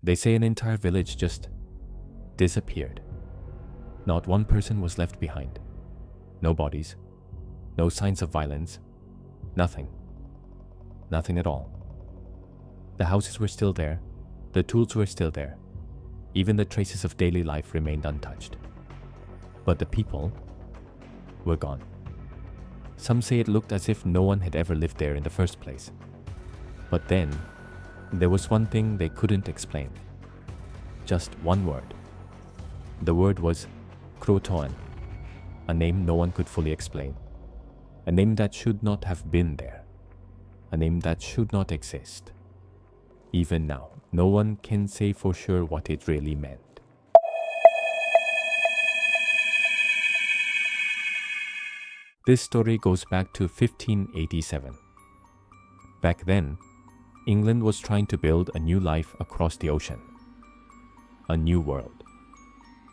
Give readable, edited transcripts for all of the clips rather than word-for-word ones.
They say an entire village just disappeared. Not one person was left behind. No bodies, no signs of violence, nothing. Nothing at all. The houses were still there, the tools were still there. Even the traces of daily life remained untouched. But the people were gone. Some say it looked as if no one had ever lived there in the first place. But then, there was one thing they couldn't explain. Just one word. The word was CROATOAN, a name no one could fully explain. A name that should not have been there. A name that should not exist. Even now, no one can say for sure what it really meant. This story goes back to 1587. Back then, England was trying to build a new life across the ocean. A new world.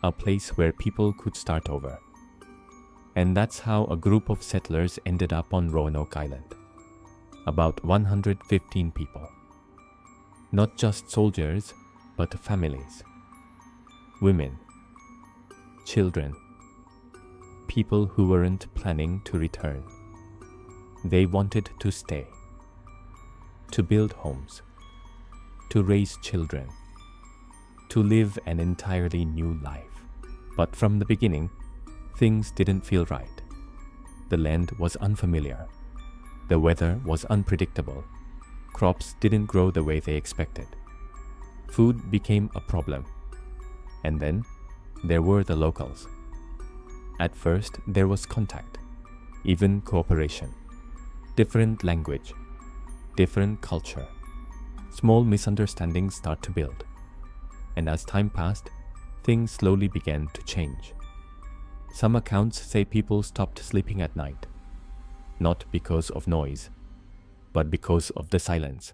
A place where people could start over. And that's how a group of settlers ended up on Roanoke Island. About 115 people. Not just soldiers, but families. Women. Children. People who weren't planning to return. They wanted to stay. To build homes. To raise children. To live an entirely new life. But from the beginning, things didn't feel right. The land was unfamiliar. The weather was unpredictable. Crops didn't grow the way they expected. Food became a problem. And then, there were the locals. At first, there was contact, even cooperation. Different language, different culture. Small misunderstandings start to build. And as time passed, things slowly began to change. Some accounts say people stopped sleeping at night. Not because of noise, but because of the silence.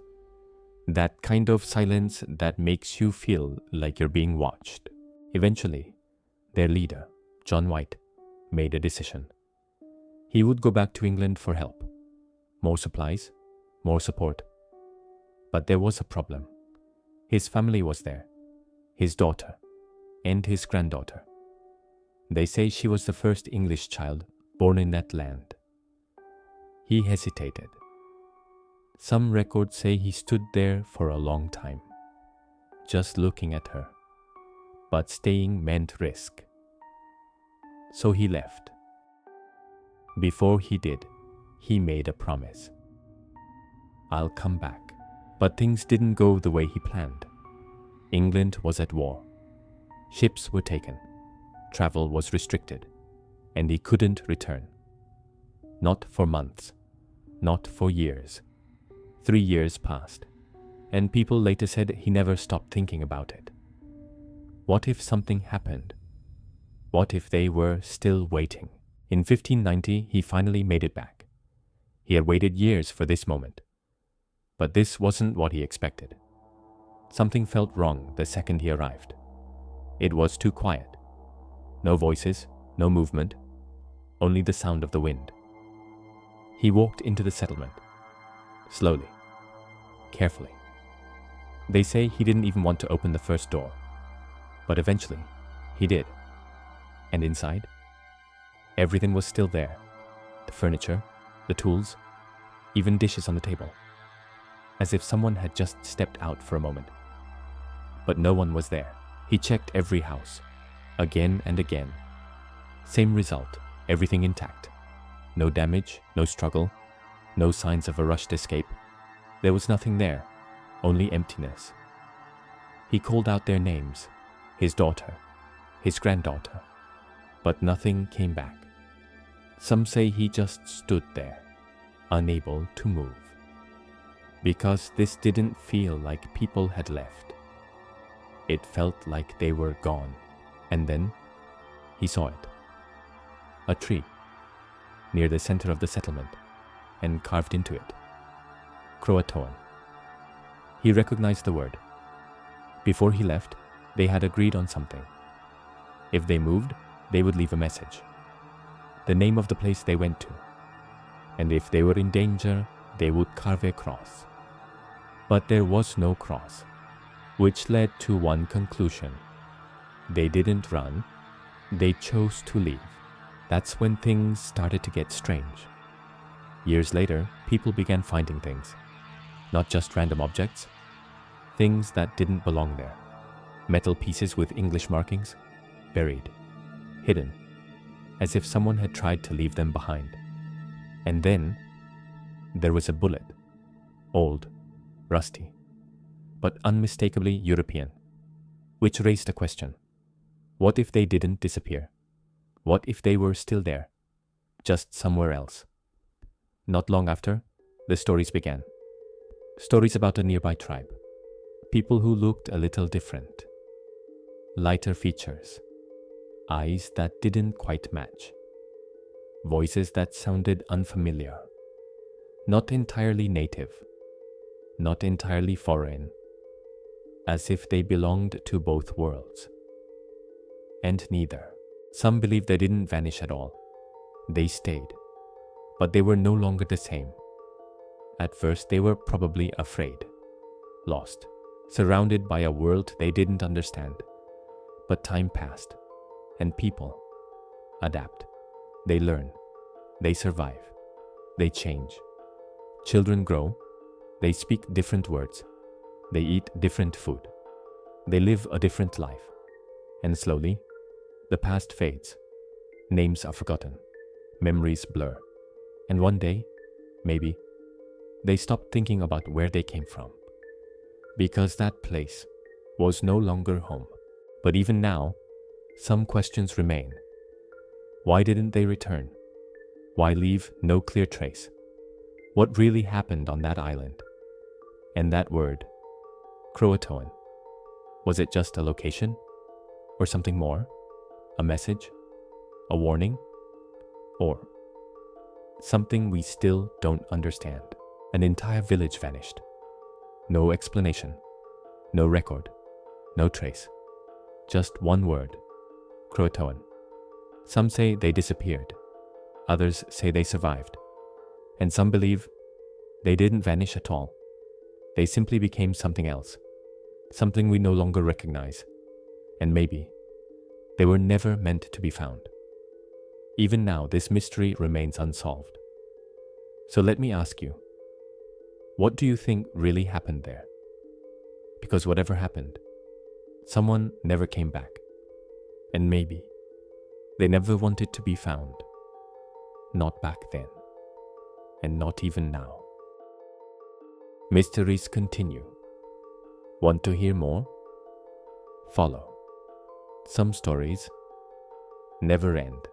That kind of silence that makes you feel like you're being watched. Eventually, their leader, John White, made a decision. He would go back to England for help. More supplies, more support. But there was a problem. His family was there. His daughter, and his granddaughter. They say she was the first English child born in that land. He hesitated. Some records say he stood there for a long time, just looking at her. But staying meant risk. So he left. Before he did, he made a promise. I'll come back. But things didn't go the way he planned. England was at war. Ships were taken. Travel was restricted. And he couldn't return. Not for months. Not for years. 3 years passed. And people later said he never stopped thinking about it. What if something happened? What if they were still waiting? In 1590, he finally made it back. He had waited years for this moment. But this wasn't what he expected. Something felt wrong the second he arrived. It was too quiet. No voices, no movement, only the sound of the wind. He walked into the settlement. Slowly. Carefully. They say he didn't even want to open the first door. But eventually, he did. And inside, everything was still there. The furniture, the tools, even dishes on the table. As if someone had just stepped out for a moment. But no one was there. He checked every house, again and again. Same result, everything intact. No damage, no struggle, no signs of a rushed escape. There was nothing there, only emptiness. He called out their names, his daughter, his granddaughter, but nothing came back. Some say he just stood there, unable to move. Because this didn't feel like people had left. It felt like they were gone. And then, he saw it. A tree, near the center of the settlement, and carved into it. CROATOAN. He recognized the word. Before he left, they had agreed on something. If they moved, they would leave a message. The name of the place they went to. And if they were in danger, they would carve a cross. But there was no cross. which led to one conclusion. They didn't run, they chose to leave. That's when things started to get strange. Years later, people began finding things. Not just random objects, things that didn't belong there. Metal pieces with English markings, buried, hidden, as if someone had tried to leave them behind. And then, there was a bullet, old, rusty, but unmistakably European, which raised a question. What if they didn't disappear? What if they were still there, just somewhere else? Not long after, the stories began. Stories about a nearby tribe. People who looked a little different. Lighter features. Eyes that didn't quite match. Voices that sounded unfamiliar. Not entirely native. Not entirely foreign. As if they belonged to both worlds. And neither. Some believe they didn't vanish at all. They stayed. But they were no longer the same. At first, they were probably afraid, lost, surrounded by a world they didn't understand. But time passed, and people adapt. They learn, they survive, they change. Children grow, they speak different words, they eat different food, they live a different life. And slowly, the past fades, names are forgotten, memories blur. And one day, maybe, they stopped thinking about where they came from, because that place was no longer home. But even now, some questions remain. Why didn't they return? Why leave no clear trace? What really happened on that island? And that word, CROATOAN, was it just a location? Or something more? A message? A warning? Or something we still don't understand? An entire village vanished. No explanation, no record, no trace. Just one word, CROATOAN. Some say they disappeared. Others say they survived. And some believe they didn't vanish at all. They simply became something else, something we no longer recognize. And maybe they were never meant to be found. Even now, this mystery remains unsolved. So let me ask you, what do you think really happened there? Because whatever happened, someone never came back. And maybe they never wanted to be found. Not back then. And not even now. Mysteries continue. Want to hear more? Follow. Some stories never end.